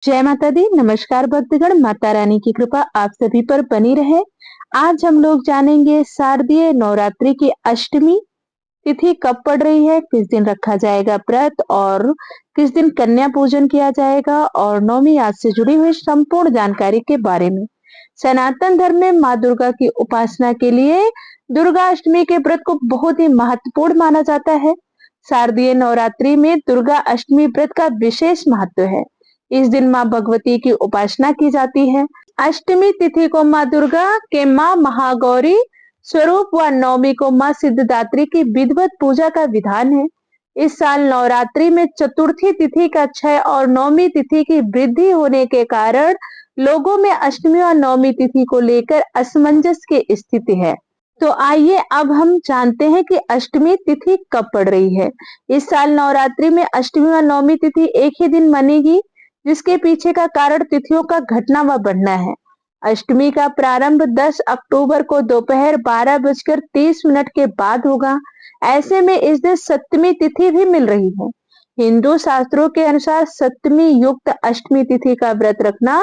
जय माता दी। नमस्कार भक्तगण, माता रानी की कृपा आप सभी पर बनी रहे। आज हम लोग जानेंगे शारदीय नवरात्रि की अष्टमी तिथि कब पड़ रही है, किस दिन रखा जाएगा व्रत और किस दिन कन्या पूजन किया जाएगा और नवमी आज से जुड़ी हुई संपूर्ण जानकारी के बारे में। सनातन धर्म में माँ दुर्गा की उपासना के लिए दुर्गा अष्टमी के व्रत को बहुत ही महत्वपूर्ण माना जाता है। शारदीय नवरात्रि में दुर्गा अष्टमी व्रत का विशेष महत्व है। इस दिन माँ भगवती की उपासना की जाती है। अष्टमी तिथि को माँ दुर्गा के माँ महागौरी स्वरूप व नवमी को माँ सिद्धिदात्री की विधिवत पूजा का विधान है। इस साल नवरात्रि में चतुर्थी तिथि का क्षय और नवमी तिथि की वृद्धि होने के कारण लोगों में अष्टमी और नवमी तिथि को लेकर असमंजस की स्थिति है। तो आइए अब हम जानते हैं कि अष्टमी तिथि कब पड़ रही है। इस साल नवरात्रि में अष्टमी और नवमी तिथि एक ही दिन मनेगी, जिसके पीछे का कारण तिथियों का घटना व बढ़ना है। अष्टमी का प्रारंभ 10 अक्टूबर को दोपहर 12:30 के बाद होगा। ऐसे में इस दिन सप्तमी तिथि भी मिल रही है। हिंदू शास्त्रों के अनुसार सप्तमी युक्त अष्टमी तिथि का व्रत रखना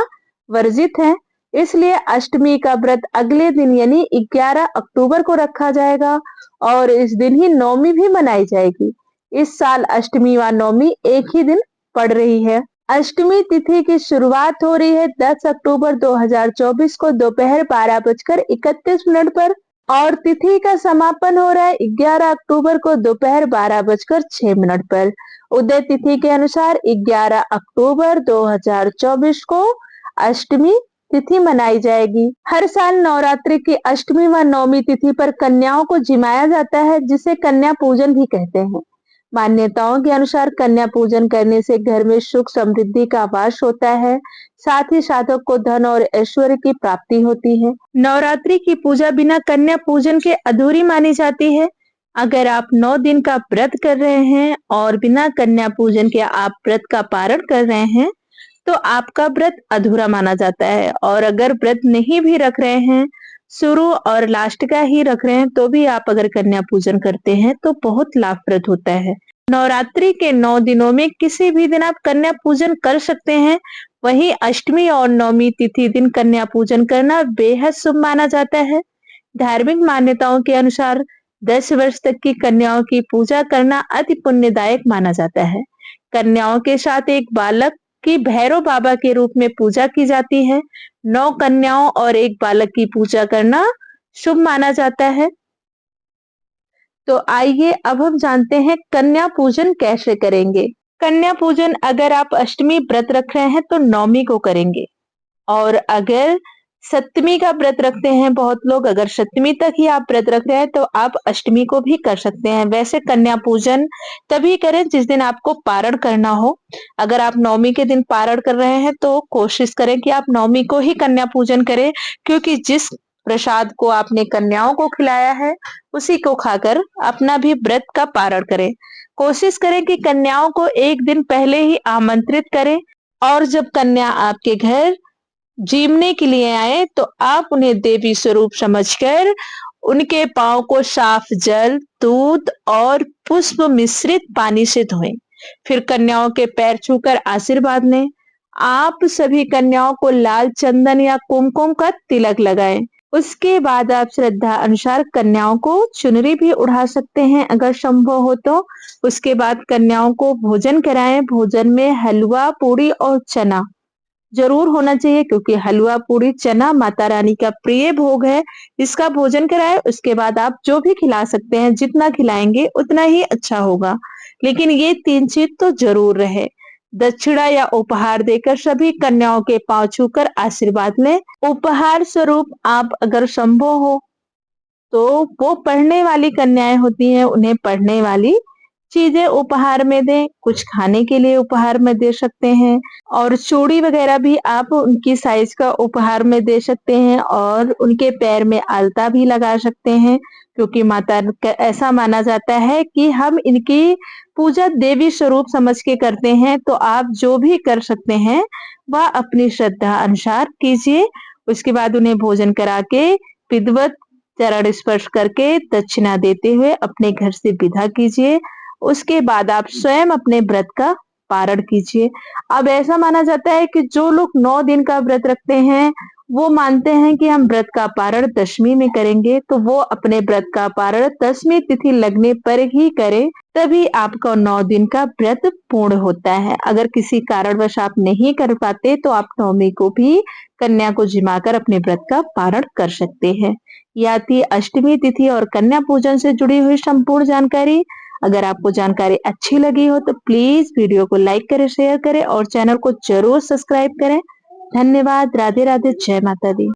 वर्जित है। इसलिए अष्टमी का व्रत अगले दिन यानी 11 अक्टूबर को रखा जाएगा और इस दिन ही नवमी भी मनाई जाएगी। इस साल अष्टमी व नवमी एक ही दिन पड़ रही है। अष्टमी तिथि की शुरुआत हो रही है 10 अक्टूबर 2024 को दोपहर 12:31 पर और तिथि का समापन हो रहा है 11 अक्टूबर को दोपहर 12:06 पर। उदय तिथि के अनुसार 11 अक्टूबर 2024 को अष्टमी तिथि मनाई जाएगी। हर साल नवरात्रि की अष्टमी व नवमी तिथि पर कन्याओं को जिमाया जाता है, जिसे कन्या पूजन भी कहते हैं। मान्यताओं के अनुसार कन्या पूजन करने से घर में सुख समृद्धि का वास होता है। साथ ही साधक को धन और ऐश्वर्य की प्राप्ति होती है। नवरात्रि की पूजा बिना कन्या पूजन के अधूरी मानी जाती है। अगर आप 9 दिन का व्रत कर रहे हैं और बिना कन्या पूजन के आप व्रत का पारण कर रहे हैं तो आपका व्रत अधूरा माना जाता है। और अगर व्रत नहीं भी रख रहे हैं, शुरू और लास्ट का ही रख रहे हैं, तो भी आप अगर कन्या पूजन करते हैं तो बहुत लाभप्रद होता है। नवरात्रि के 9 दिनों में किसी भी दिन आप कन्या पूजन कर सकते हैं। वहीं अष्टमी और नवमी तिथि दिन कन्या पूजन करना बेहद शुभ माना जाता है। धार्मिक मान्यताओं के अनुसार 10 वर्ष तक की कन्याओं की पूजा करना अति पुण्यदायक माना जाता है। कन्याओं के साथ एक बालक की भैरव बाबा के रूप में पूजा की जाती है। 9 कन्याओं और एक बालक की पूजा करना शुभ माना जाता है। तो आइए अब हम जानते हैं कन्या पूजन कैसे करेंगे। कन्या पूजन अगर आप अष्टमी व्रत रख रहे हैं तो नवमी को करेंगे और अगर सप्तमी का व्रत रखते हैं बहुत लोग, अगर सप्तमी तक ही आप व्रत रख रहे हैं तो आप अष्टमी को भी कर सकते हैं। वैसे कन्या पूजन तभी करें जिस दिन आपको पारण करना हो। अगर आप नवमी के दिन पारण कर रहे हैं तो कोशिश करें कि आप नवमी को ही कन्या पूजन करें, क्योंकि जिस प्रसाद को आपने कन्याओं को खिलाया है उसी को खाकर अपना भी व्रत का पारण करें। कोशिश करें कि कन्याओं को एक दिन पहले ही आमंत्रित करें और जब कन्या आपके घर जीवने के लिए आए तो आप उन्हें देवी स्वरूप समझकर उनके पांव को साफ जल, दूध और पुष्प मिश्रित पानी से धोएं। फिर कन्याओं के पैर छूकर आशीर्वाद लें। आप सभी कन्याओं को लाल चंदन या कुमकुम का तिलक लगाएं। उसके बाद आप श्रद्धा अनुसार कन्याओं को चुनरी भी उड़ा सकते हैं अगर संभव हो तो। उसके बाद कन्याओं को भोजन कराएं। भोजन में हलवा, पूड़ी और चना जरूर होना चाहिए, क्योंकि हलवा, पूड़ी, चना माता रानी का प्रिय भोग है। इसका भोजन कराएं। उसके बाद आप जो भी खिला सकते हैं, जितना खिलाएंगे उतना ही अच्छा होगा, लेकिन ये 3 चीज तो जरूर रहे। दक्षिणा या उपहार देकर सभी कन्याओं के पांव छूकर आशीर्वाद लें। उपहार स्वरूप आप अगर संभव हो तो वो पढ़ने वाली कन्याएं होती हैं, उन्हें पढ़ने वाली चीजें उपहार में दें। कुछ खाने के लिए उपहार में दे सकते हैं और चूड़ी वगैरह भी आप उनकी साइज का उपहार में दे सकते हैं और उनके पैर में आलता भी लगा सकते हैं, क्योंकि माता ऐसा माना जाता है कि हम इनकी पूजा देवी स्वरूप समझ के करते हैं। तो आप जो भी कर सकते हैं वह अपनी श्रद्धा अनुसार कीजिए। उसके बाद उन्हें भोजन करा के विधिवत चरण स्पर्श करके दक्षिणा देते हुए अपने घर से विदा कीजिए। उसके बाद आप स्वयं अपने व्रत का पारण कीजिए। अब ऐसा माना जाता है कि जो लोग 9 दिन का व्रत रखते हैं, वो मानते हैं कि हम व्रत का पारण दशमी में करेंगे, तो वो अपने व्रत का पारण दशमी तिथि लगने पर ही करें, तभी आपका 9 दिन का व्रत पूर्ण होता है। अगर किसी कारणवश आप नहीं कर पाते, तो आप नवमी को भी कन्या को जिमाकर अपने व्रत का पारण कर सकते हैं। यह थी अष्टमी तिथि और कन्या पूजन से जुड़ी हुई संपूर्ण जानकारी। अगर आपको जानकारी अच्छी लगी हो तो प्लीज वीडियो को लाइक करें, शेयर करें और चैनल को जरूर सब्सक्राइब करें। धन्यवाद। राधे राधे। जय माता दी।